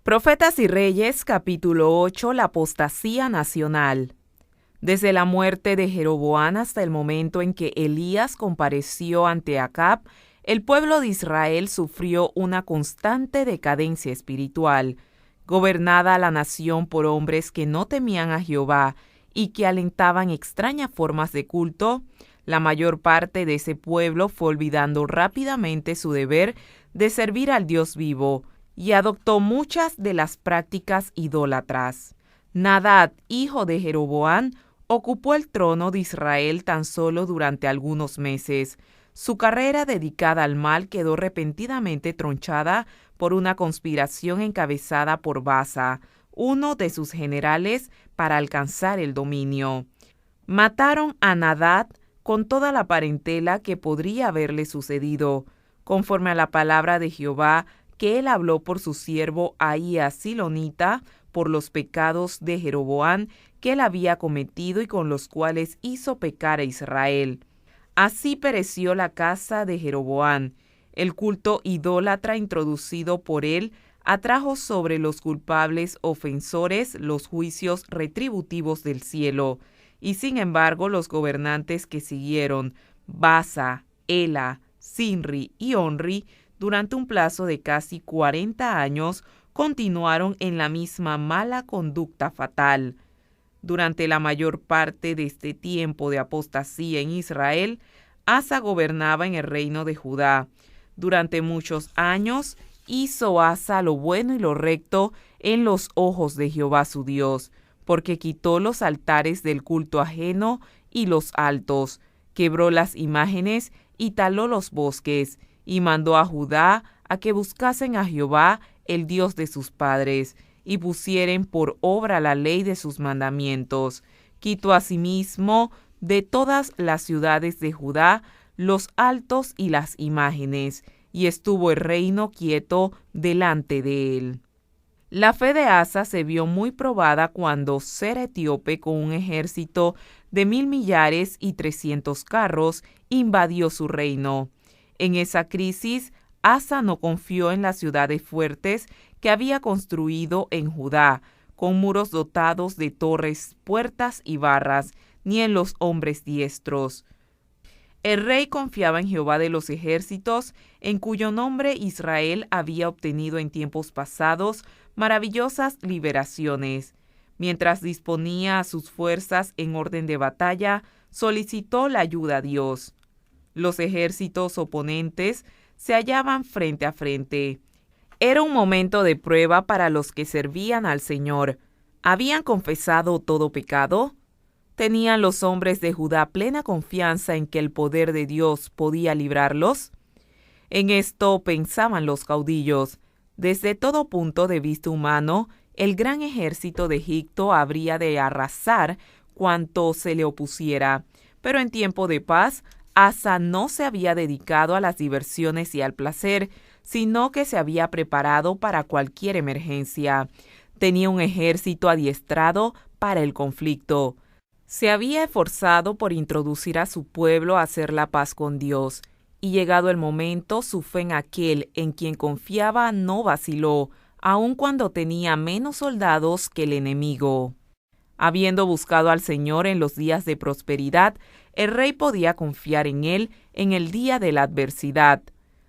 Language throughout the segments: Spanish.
Profetas y Reyes, capítulo 8, la apostasía nacional. Desde la muerte de Jeroboam hasta el momento en que Elías compareció ante Acab, el pueblo de Israel sufrió una constante decadencia espiritual. Gobernada la nación por hombres que no temían a Jehová y que alentaban extrañas formas de culto, la mayor parte de ese pueblo fue olvidando rápidamente su deber de servir al Dios vivo, y adoptó muchas de las prácticas idólatras. Nadab, hijo de Jeroboam, ocupó el trono de Israel tan solo durante algunos meses. Su carrera dedicada al mal quedó repentinamente tronchada por una conspiración encabezada por Baasa, uno de sus generales, para alcanzar el dominio. Mataron a Nadab con toda la parentela que podría haberle sucedido, conforme a la palabra de Jehová, que él habló por su siervo Ahías Silonita, por los pecados de Jeroboam que él había cometido y con los cuales hizo pecar a Israel. Así pereció la casa de Jeroboam. El culto idólatra introducido por él atrajo sobre los culpables ofensores los juicios retributivos del cielo, y sin embargo los gobernantes que siguieron, Baasa, Ela, Sinri y Onri, durante un plazo de casi 40 años, continuaron en la misma mala conducta fatal. Durante la mayor parte de este tiempo de apostasía en Israel, Asa gobernaba en el reino de Judá. Durante muchos años hizo Asa lo bueno y lo recto en los ojos de Jehová su Dios, porque quitó los altares del culto ajeno y los altos, quebró las imágenes y taló los bosques, y mandó a Judá a que buscasen a Jehová, el Dios de sus padres, y pusieren por obra la ley de sus mandamientos. Quitó asimismo de todas las ciudades de Judá los altos y las imágenes, y estuvo el reino quieto delante de él. La fe de Asa se vio muy probada cuando Ser etíope, con un ejército de 1,000 millares y 300 carros, invadió su reino. En esa crisis, Asa no confió en las ciudades fuertes que había construido en Judá, con muros dotados de torres, puertas y barras, ni en los hombres diestros. El rey confiaba en Jehová de los ejércitos, en cuyo nombre Israel había obtenido en tiempos pasados maravillosas liberaciones. Mientras disponía a sus fuerzas en orden de batalla, solicitó la ayuda a Dios. Los ejércitos oponentes se hallaban frente a frente. Era un momento de prueba para los que servían al Señor. ¿Habían confesado todo pecado? ¿Tenían los hombres de Judá plena confianza en que el poder de Dios podía librarlos? En esto pensaban los caudillos. Desde todo punto de vista humano, el gran ejército de Egipto habría de arrasar cuanto se le opusiera. Pero en tiempo de paz, Asa no se había dedicado a las diversiones y al placer, sino que se había preparado para cualquier emergencia. Tenía un ejército adiestrado para el conflicto. Se había esforzado por introducir a su pueblo a hacer la paz con Dios, y llegado el momento, su fe en aquel en quien confiaba no vaciló, aun cuando tenía menos soldados que el enemigo. Habiendo buscado al Señor en los días de prosperidad, el rey podía confiar en él en el día de la adversidad.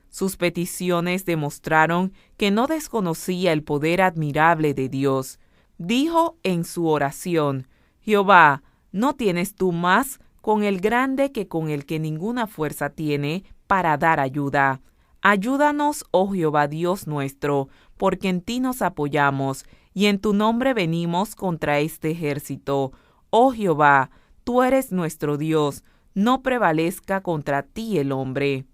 Sus peticiones demostraron que no desconocía el poder admirable de Dios. Dijo en su oración: Jehová, ¿no tienes tú más con el grande que con el que ninguna fuerza tiene para dar ayuda? Ayúdanos, oh Jehová Dios nuestro, porque en ti nos apoyamos, y en tu nombre venimos contra este ejército. Oh Jehová, tú eres nuestro Dios, no prevalezca contra ti el hombre.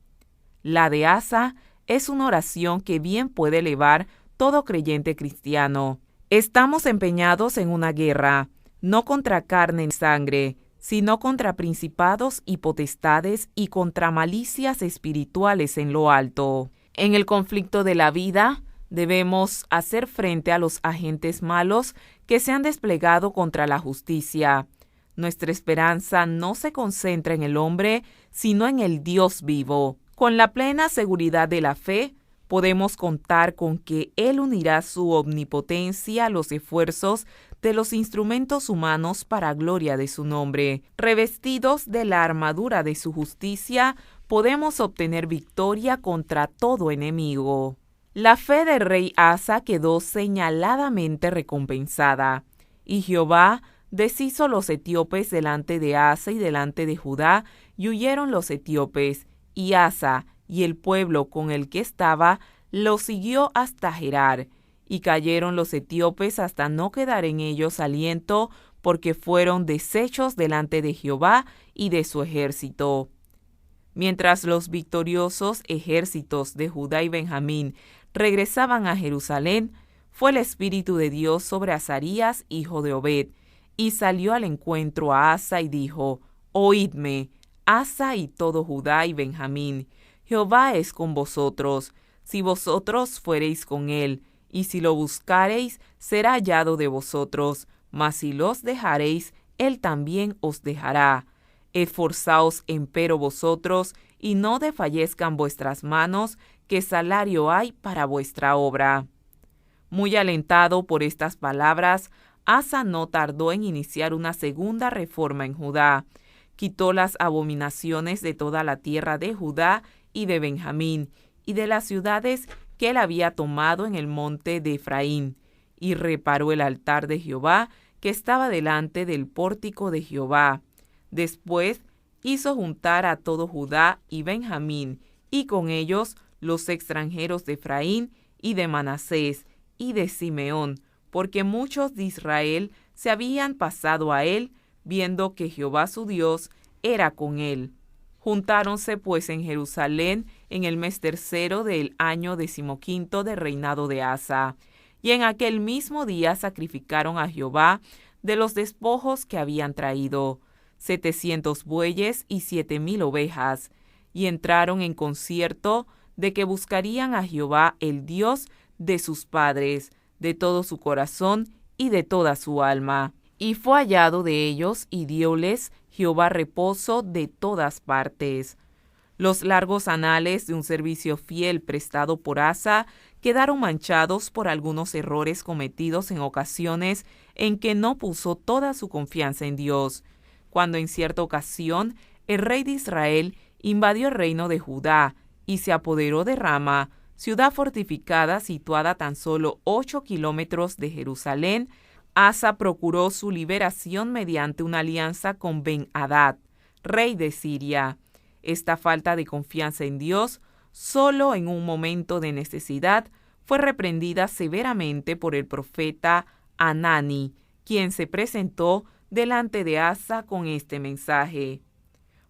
La de Asa es una oración que bien puede elevar todo creyente cristiano. Estamos empeñados en una guerra, no contra carne ni sangre, sino contra principados y potestades y contra malicias espirituales en lo alto. En el conflicto de la vida, debemos hacer frente a los agentes malos que se han desplegado contra la justicia. Nuestra esperanza no se concentra en el hombre, sino en el Dios vivo. Con la plena seguridad de la fe, podemos contar con que Él unirá su omnipotencia a los esfuerzos de los instrumentos humanos para gloria de su nombre. Revestidos de la armadura de su justicia, podemos obtener victoria contra todo enemigo. La fe del rey Asa quedó señaladamente recompensada, y Jehová deshizo los etíopes delante de Asa y delante de Judá, y huyeron los etíopes, y Asa y el pueblo con el que estaba lo siguió hasta Gerar, y cayeron los etíopes hasta no quedar en ellos aliento, porque fueron deshechos delante de Jehová y de su ejército. Mientras los victoriosos ejércitos de Judá y Benjamín regresaban a Jerusalén, fue el Espíritu de Dios sobre Azarías, hijo de Obed, y salió al encuentro a Asa y dijo: Oídme, Asa y todo Judá y Benjamín, Jehová es con vosotros. Si vosotros fuereis con él, y si lo buscareis, será hallado de vosotros, mas si los dejareis, él también os dejará. Esforzaos empero vosotros, y no desfallezcan vuestras manos, que salario hay para vuestra obra. Muy alentado por estas palabras, Asa no tardó en iniciar una segunda reforma en Judá. Quitó las abominaciones de toda la tierra de Judá y de Benjamín, y de las ciudades que él había tomado en el monte de Efraín, y reparó el altar de Jehová que estaba delante del pórtico de Jehová. Después hizo juntar a todo Judá y Benjamín, y con ellos los extranjeros de Efraín y de Manasés y de Simeón, porque muchos de Israel se habían pasado a él, viendo que Jehová su Dios era con él. Juntáronse pues en Jerusalén en el mes tercero del año 15 de reinado de Asa, y en aquel mismo día sacrificaron a Jehová de los despojos que habían traído, 700 bueyes y 7,000 ovejas, y entraron en concierto de que buscarían a Jehová el Dios de sus padres, de todo su corazón y de toda su alma. Y fue hallado de ellos, y dióles Jehová reposo de todas partes. Los largos anales de un servicio fiel prestado por Asa quedaron manchados por algunos errores cometidos en ocasiones en que no puso toda su confianza en Dios. Cuando en cierta ocasión el rey de Israel invadió el reino de Judá y se apoderó de Rama, ciudad fortificada situada tan solo 8 kilómetros de Jerusalén, Asa procuró su liberación mediante una alianza con Ben-Hadad, rey de Siria. Esta falta de confianza en Dios, solo en un momento de necesidad, fue reprendida severamente por el profeta Hanani, quien se presentó delante de Asa con este mensaje: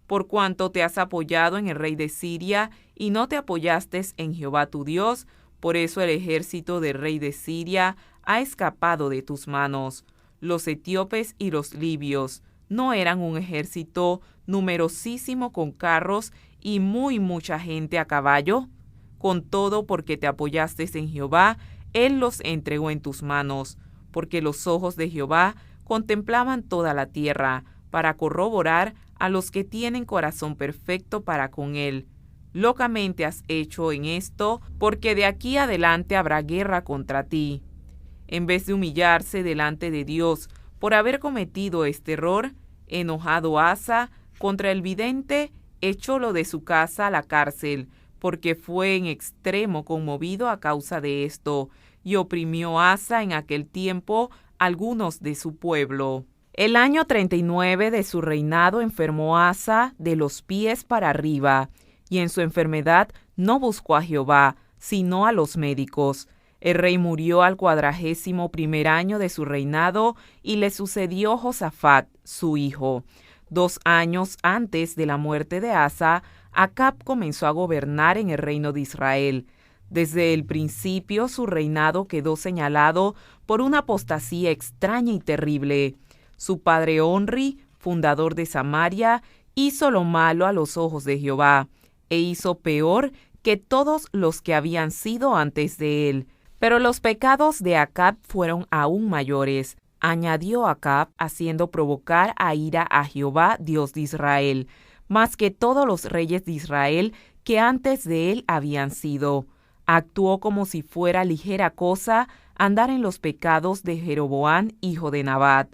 Por cuanto te has apoyado en el rey de Siria y no te apoyaste en Jehová tu Dios, por eso el ejército del rey de Siria ha escapado de tus manos. Los etíopes y los libios no eran un ejército numerosísimo con carros y mucha gente a caballo. Con todo, porque te apoyaste en Jehová, él los entregó en tus manos, porque los ojos de Jehová contemplaban toda la tierra, para corroborar a los que tienen corazón perfecto para con él. Locamente has hecho en esto, porque de aquí adelante habrá guerra contra ti. En vez de humillarse delante de Dios por haber cometido este error, enojado Asa contra el vidente, echólo de su casa a la cárcel, porque fue en extremo conmovido a causa de esto, y oprimió Asa en aquel tiempo algunos de su pueblo. El año 39 de su reinado enfermó Asa de los pies para arriba, y en su enfermedad no buscó a Jehová, sino a los médicos. El rey murió al 41º año de su reinado, y le sucedió Josafat, su hijo. 2 años antes de la muerte de Asa, Acab comenzó a gobernar en el reino de Israel. Desde el principio su reinado quedó señalado por una apostasía extraña y terrible. Su padre Onri, fundador de Samaria, hizo lo malo a los ojos de Jehová, e hizo peor que todos los que habían sido antes de él. Pero los pecados de Acab fueron aún mayores. Añadió Acab, haciendo provocar a ira a Jehová, Dios de Israel, más que todos los reyes de Israel que antes de él habían sido. Actuó como si fuera ligera cosa andar en los pecados de Jeroboam, hijo de Nabat.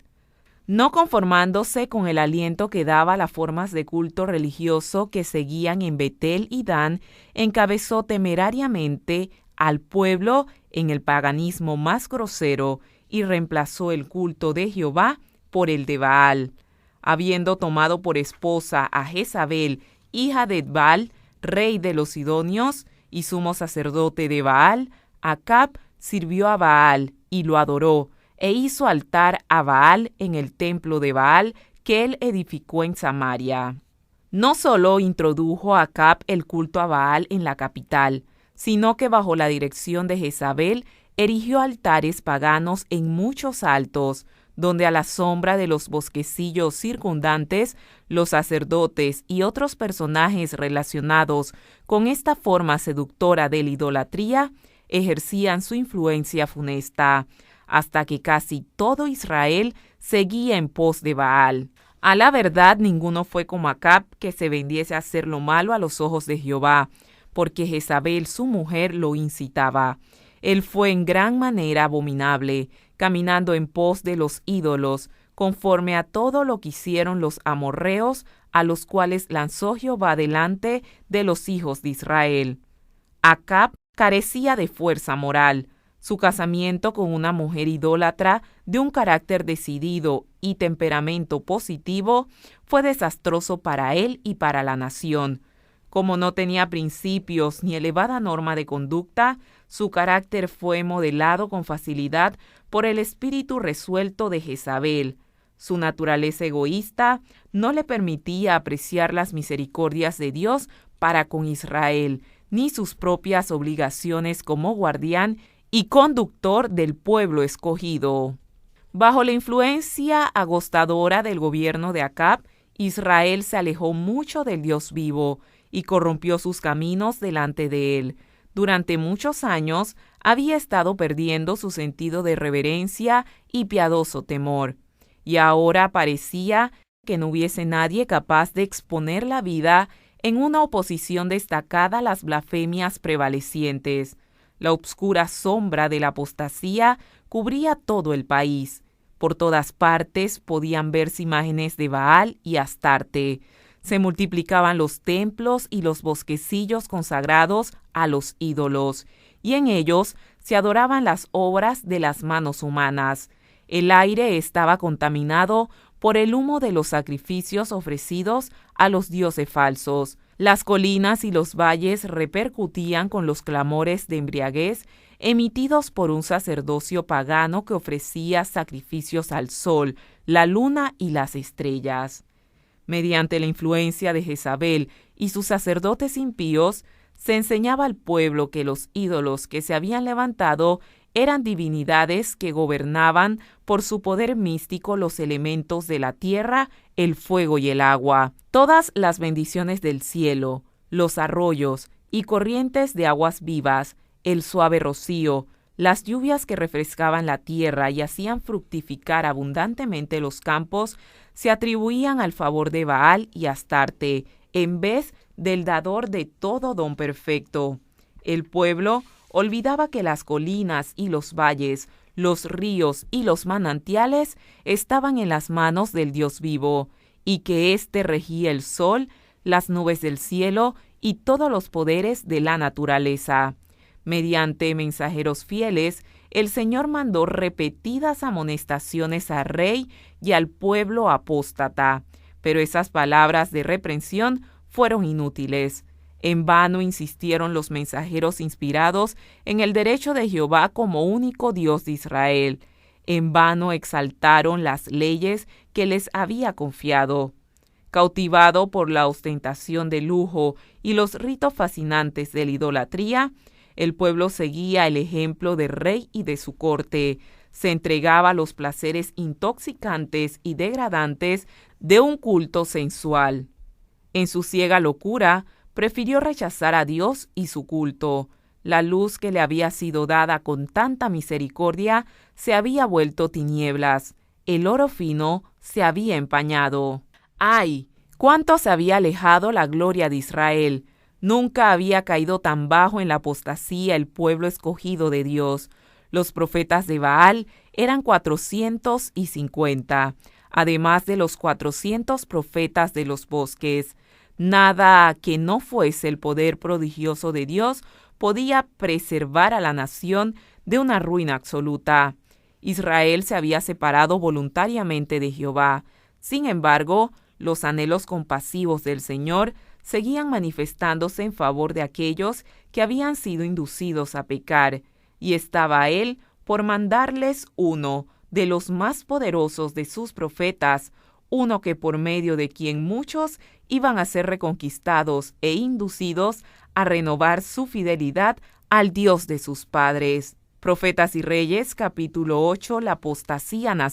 No conformándose con el aliento que daba las formas de culto religioso que seguían en Betel y Dan, encabezó temerariamente al pueblo en el paganismo más grosero y reemplazó el culto de Jehová por el de Baal. Habiendo tomado por esposa a Jezabel, hija de Baal, rey de los Sidonios y sumo sacerdote de Baal, Acab sirvió a Baal y lo adoró, e hizo altar a Baal en el templo de Baal que él edificó en Samaria. No solo introdujo a Acab el culto a Baal en la capital, sino que bajo la dirección de Jezabel erigió altares paganos en muchos altos, donde a la sombra de los bosquecillos circundantes, los sacerdotes y otros personajes relacionados con esta forma seductora de la idolatría ejercían su influencia funesta, hasta que casi todo Israel seguía en pos de Baal. A la verdad, ninguno fue como Acab, que se vendiese a hacer lo malo a los ojos de Jehová, porque Jezabel, su mujer, lo incitaba. Él fue en gran manera abominable, caminando en pos de los ídolos, conforme a todo lo que hicieron los amorreos, a los cuales lanzó Jehová delante de los hijos de Israel. Acab carecía de fuerza moral. Su casamiento con una mujer idólatra de un carácter decidido y temperamento positivo fue desastroso para él y para la nación. Como no tenía principios ni elevada norma de conducta, su carácter fue modelado con facilidad por el espíritu resuelto de Jezabel. Su naturaleza egoísta no le permitía apreciar las misericordias de Dios para con Israel, ni sus propias obligaciones como guardián y conductor del pueblo escogido. Bajo la influencia agostadora del gobierno de Acab, Israel se alejó mucho del Dios vivo y corrompió sus caminos delante de él. Durante muchos años había estado perdiendo su sentido de reverencia y piadoso temor, y ahora parecía que no hubiese nadie capaz de exponer la vida en una oposición destacada a las blasfemias prevalecientes. La obscura sombra de la apostasía cubría todo el país. Por todas partes podían verse imágenes de Baal y Astarte. Se multiplicaban los templos y los bosquecillos consagrados a los ídolos, y en ellos se adoraban las obras de las manos humanas. El aire estaba contaminado por el humo de los sacrificios ofrecidos a los dioses falsos. Las colinas y los valles repercutían con los clamores de embriaguez emitidos por un sacerdocio pagano que ofrecía sacrificios al sol, la luna y las estrellas. Mediante la influencia de Jezabel y sus sacerdotes impíos, se enseñaba al pueblo que los ídolos que se habían levantado eran divinidades que gobernaban por su poder místico los elementos de la tierra, el fuego y el agua. Todas las bendiciones del cielo, los arroyos y corrientes de aguas vivas, el suave rocío, las lluvias que refrescaban la tierra y hacían fructificar abundantemente los campos, se atribuían al favor de Baal y Astarte, en vez del dador de todo don perfecto. El pueblo olvidaba que las colinas y los valles, los ríos y los manantiales estaban en las manos del Dios vivo, y que éste regía el sol, las nubes del cielo y todos los poderes de la naturaleza. Mediante mensajeros fieles, el Señor mandó repetidas amonestaciones al rey y al pueblo apóstata, pero esas palabras de reprensión fueron inútiles. En vano insistieron los mensajeros inspirados en el derecho de Jehová como único Dios de Israel. En vano exaltaron las leyes que les había confiado. Cautivado por la ostentación de lujo y los ritos fascinantes de la idolatría, el pueblo seguía el ejemplo del rey y de su corte. Se entregaba a los placeres intoxicantes y degradantes de un culto sensual. En su ciega locura, prefirió rechazar a Dios y su culto. La luz que le había sido dada con tanta misericordia se había vuelto tinieblas. El oro fino se había empañado. ¡Ay! ¡Cuánto se había alejado la gloria de Israel! Nunca había caído tan bajo en la apostasía el pueblo escogido de Dios. Los profetas de Baal eran 450, además de los 400 profetas de los bosques. Nada que no fuese el poder prodigioso de Dios podía preservar a la nación de una ruina absoluta. Israel se había separado voluntariamente de Jehová. Sin embargo, los anhelos compasivos del Señor seguían manifestándose en favor de aquellos que habían sido inducidos a pecar, y estaba Él por mandarles uno de los más poderosos de sus profetas, uno que por medio de quien muchos iban a ser reconquistados e inducidos a renovar su fidelidad al Dios de sus padres. Profetas y Reyes, capítulo 8, la apostasía nacional.